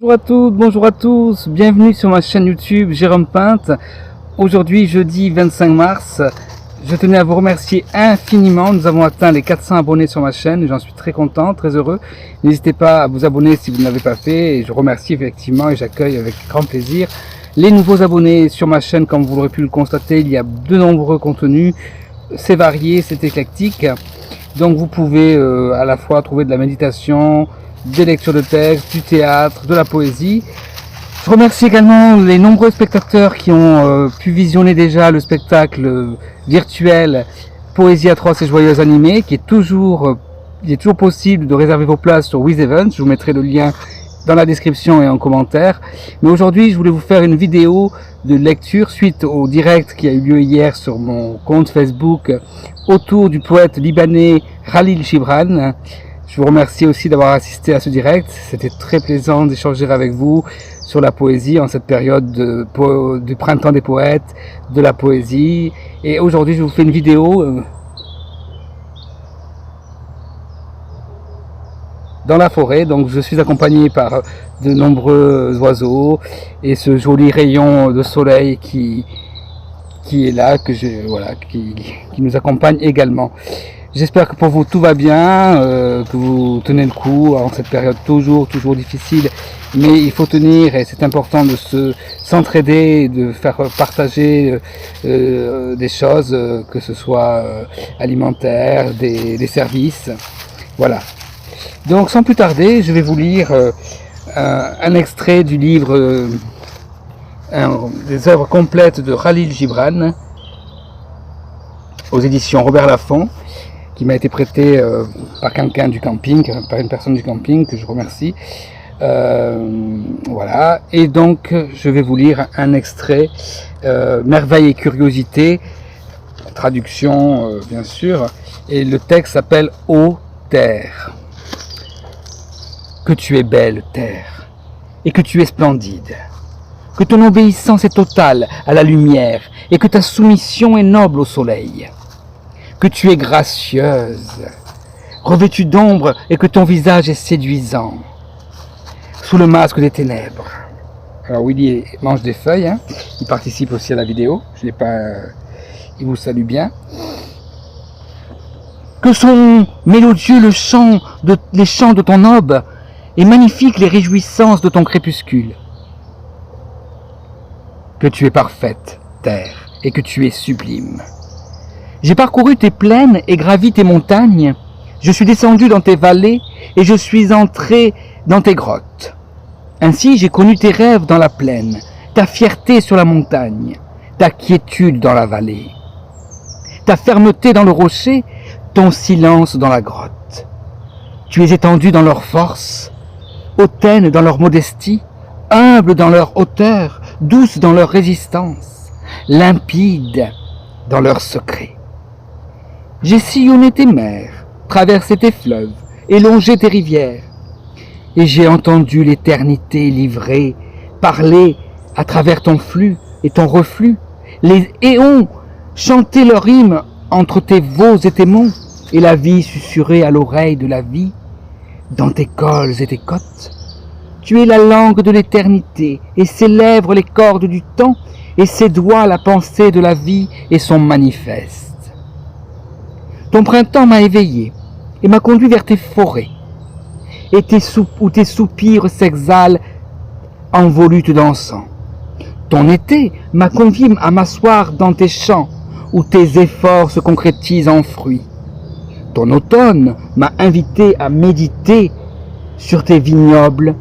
Bonjour à toutes, bonjour à tous, bienvenue sur ma chaîne YouTube Jérôme Pinte. Aujourd'hui jeudi 25 mars, je tenais à vous remercier infiniment. Nous avons atteint les 400 abonnés sur ma chaîne, j'en suis très content, très heureux. N'hésitez pas à vous abonner si vous ne l'avez pas fait, et je remercie effectivement et j'accueille avec grand plaisir les nouveaux abonnés sur ma chaîne. Comme vous l'aurez pu le constater, il y a de nombreux contenus, c'est varié, c'est éclectique. Donc vous pouvez à la fois trouver de la méditation, des lectures de textes, du théâtre, de la poésie. Je remercie également les nombreux spectateurs qui ont pu visionner déjà le spectacle virtuel Poésie atroce et joyeuse animée, qui est toujours, il est toujours possible de réserver vos places sur WizEvents. Je vous mettrai le lien dans la description et en commentaire. Mais aujourd'hui, je voulais vous faire une vidéo de lecture suite au direct qui a eu lieu hier sur mon compte Facebook autour du poète libanais Khalil Gibran. Je vous remercie aussi d'avoir assisté à ce direct. C'était très plaisant d'échanger avec vous sur la poésie en cette période du printemps des poètes, de la poésie. Et aujourd'hui, je vous fais une vidéo dans la forêt. Donc je suis accompagné par de nombreux oiseaux et ce joli rayon de soleil qui est là, qui nous accompagne également. J'espère que pour vous tout va bien, que vous tenez le coup en cette période toujours difficile, mais il faut tenir et c'est important de s'entraider, de faire partager des choses, que ce soit alimentaires, des services. Voilà. Donc sans plus tarder, je vais vous lire un extrait du livre des œuvres complètes de Khalil Gibran aux éditions Robert Laffont, qui m'a été prêté par quelqu'un du camping, par une personne du camping que je remercie. Voilà, et donc je vais vous lire un extrait, Merveille et curiosité, traduction bien sûr, et le texte s'appelle Ô terre. Que tu es belle, terre, et que tu es splendide, que ton obéissance est totale à la lumière, et que ta soumission est noble au soleil, que tu es gracieuse, revêtue d'ombre, et que ton visage est séduisant, sous le masque des ténèbres. Alors Willy mange des feuilles, hein. Il participe aussi à la vidéo, je l'ai pas, il vous salue bien. Que sont mélodieux les chants de ton aube, et magnifiques les réjouissances de ton crépuscule. Que tu es parfaite, terre, et que tu es sublime. J'ai parcouru tes plaines et gravi tes montagnes, je suis descendu dans tes vallées, et je suis entré dans tes grottes. Ainsi j'ai connu tes rêves dans la plaine, ta fierté sur la montagne, ta quiétude dans la vallée, ta fermeté dans le rocher, ton silence dans la grotte. Tu es étendu dans leur force, hautaine dans leur modestie, humble dans leur hauteur, douce dans leur résistance, limpide dans leurs secrets. J'ai sillonné tes mers, traversé tes fleuves et longé tes rivières, et j'ai entendu l'éternité livrée, parler à travers ton flux et ton reflux, les éons chanter leur hymne entre tes vaux et tes monts, et la vie susurrer à l'oreille de la vie, dans tes cols et tes côtes. Tu es la langue de l'éternité, et ses lèvres les cordes du temps, et ses doigts la pensée de la vie et son manifeste. Ton printemps m'a éveillé, et m'a conduit vers tes forêts, et où tes soupirs s'exhalent en volutes d'encens. Ton été m'a convié à m'asseoir dans tes champs, où tes efforts se concrétisent en fruits. Ton automne m'a invité à méditer sur tes vignobles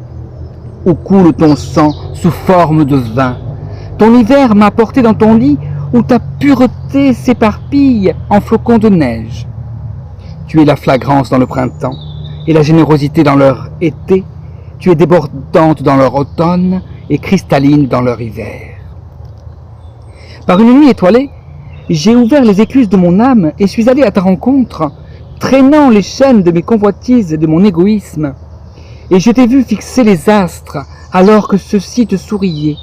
où coule ton sang sous forme de vin. Ton hiver m'a porté dans ton lit où ta pureté s'éparpille en flocons de neige. Tu es la flagrance dans le printemps et la générosité dans leur été. Tu es débordante dans leur automne et cristalline dans leur hiver. Par une nuit étoilée, j'ai ouvert les écluses de mon âme et suis allé à ta rencontre, traînant les chaînes de mes convoitises et de mon égoïsme. Et je t'ai vu fixer les astres alors que ceux-ci te souriaient.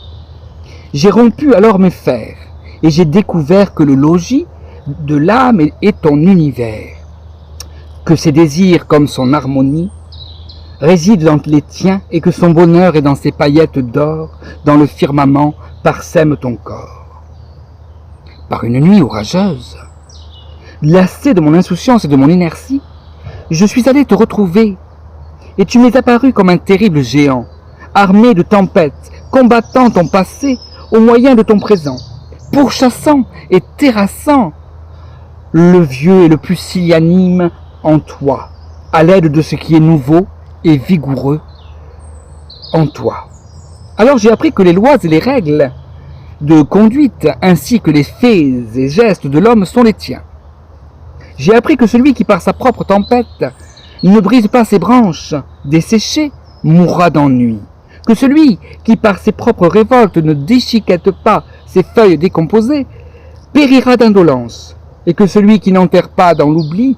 J'ai rompu alors mes fers et j'ai découvert que le logis de l'âme est ton univers, que ses désirs comme son harmonie réside dans les tiens et que son bonheur est dans ses paillettes d'or, dans le firmament, parsème ton corps. Par une nuit orageuse, lassé de mon insouciance et de mon inertie, je suis allé te retrouver, et tu m'es apparu comme un terrible géant, armé de tempêtes, combattant ton passé au moyen de ton présent, pourchassant et terrassant le vieux et le pusillanime en toi, à l'aide de ce qui est nouveau et vigoureux en toi. Alors j'ai appris que les lois et les règles de conduite, ainsi que les faits et gestes de l'homme sont les tiens. J'ai appris que celui qui par sa propre tempête ne brise pas ses branches desséchées mourra d'ennui, que celui qui par ses propres révoltes ne déchiquette pas ses feuilles décomposées périra d'indolence, et que celui qui n'enterre pas dans l'oubli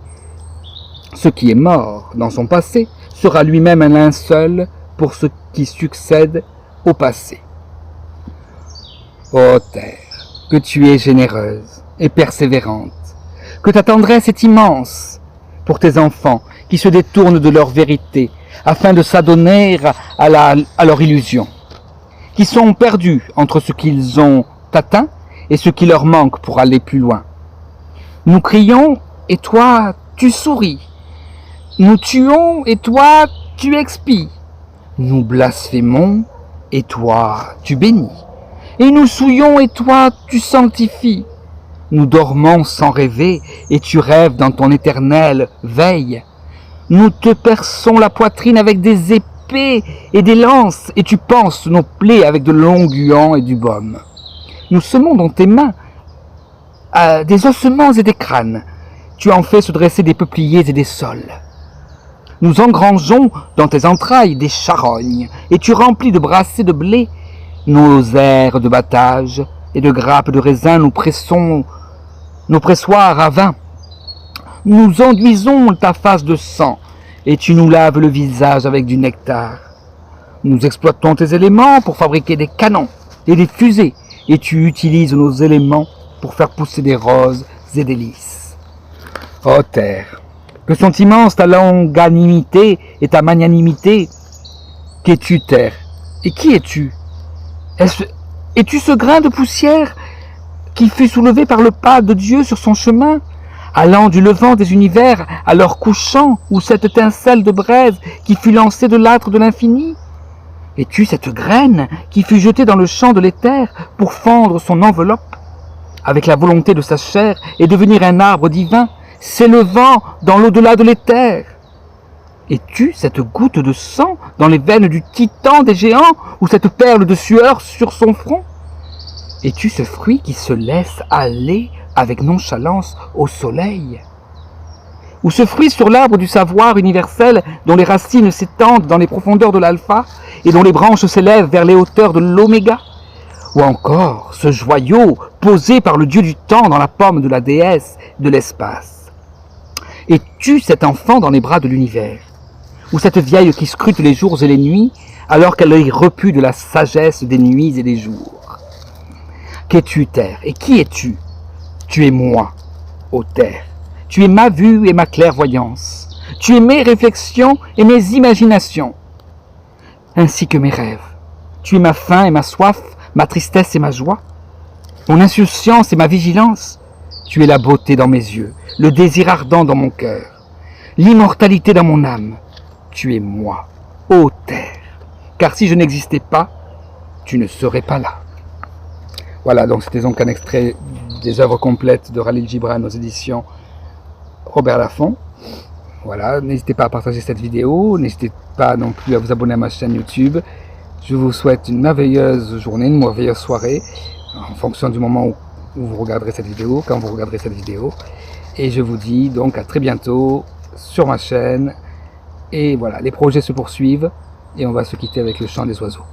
ce qui est mort dans son passé sera lui-même un linceul pour ce qui succède au passé. Ô terre, que tu es généreuse et persévérante, que ta tendresse est immense pour tes enfants qui se détournent de leur vérité afin de s'adonner à leur illusion, qui sont perdus entre ce qu'ils ont atteint et ce qui leur manque pour aller plus loin. Nous crions et toi tu souris, nous tuons et toi tu expies, nous blasphémons et toi tu bénis, et nous souillons et toi tu sanctifies. Nous dormons sans rêver, et tu rêves dans ton éternelle veille. Nous te perçons la poitrine avec des épées et des lances, et tu panses nos plaies avec de l'onguent et du baume. Nous semons dans tes mains des ossements et des crânes. Tu en fais se dresser des peupliers et des saules. Nous engrangeons dans tes entrailles des charognes, et tu remplis de brassées de blé nos aires de battage, et de grappes de raisin nous pressons nos pressoirs à vin. Nous enduisons ta face de sang, et tu nous laves le visage avec du nectar. Nous exploitons tes éléments pour fabriquer des canons et des fusées, et tu utilises nos éléments pour faire pousser des roses et des lys. Ô terre, que sont immenses ta longanimité et ta magnanimité. Qu'es-tu, terre? Et qui es-tu? Es-tu ce grain de poussière qui fut soulevé par le pas de Dieu sur son chemin, allant du levant des univers à leur couchant, ou cette étincelle de braise qui fut lancée de l'âtre de l'infini? Es-tu cette graine qui fut jetée dans le champ de l'éther pour fendre son enveloppe, avec la volonté de sa chair, et devenir un arbre divin, s'élevant dans l'au-delà de l'éther? Es-tu cette goutte de sang dans les veines du titan des géants, ou cette perle de sueur sur son front? Es-tu ce fruit qui se laisse aller avec nonchalance au soleil? Ou ce fruit sur l'arbre du savoir universel dont les racines s'étendent dans les profondeurs de l'alpha et dont les branches s'élèvent vers les hauteurs de l'oméga? Ou encore ce joyau posé par le dieu du temps dans la pomme de la déesse de l'espace? Es-tu cet enfant dans les bras de l'univers? Ou cette vieille qui scrute les jours et les nuits alors qu'elle est repue de la sagesse des nuits et des jours? Qu'es-tu, terre? Et qui es-tu? Tu es moi, ô terre. Tu es ma vue et ma clairvoyance. Tu es mes réflexions et mes imaginations, ainsi que mes rêves. Tu es ma faim et ma soif, ma tristesse et ma joie, mon insouciance et ma vigilance. Tu es la beauté dans mes yeux, le désir ardent dans mon cœur, l'immortalité dans mon âme. Tu es moi, ô terre. Car si je n'existais pas, tu ne serais pas là. Voilà, donc c'était donc un extrait des œuvres complètes de Khalil Gibran aux éditions Robert Laffont. Voilà, n'hésitez pas à partager cette vidéo, n'hésitez pas non plus à vous abonner à ma chaîne YouTube. Je vous souhaite une merveilleuse journée, une merveilleuse soirée, en fonction du moment où vous regarderez cette vidéo, quand vous regarderez cette vidéo. Et je vous dis donc à très bientôt sur ma chaîne. Et voilà, les projets se poursuivent et on va se quitter avec le chant des oiseaux.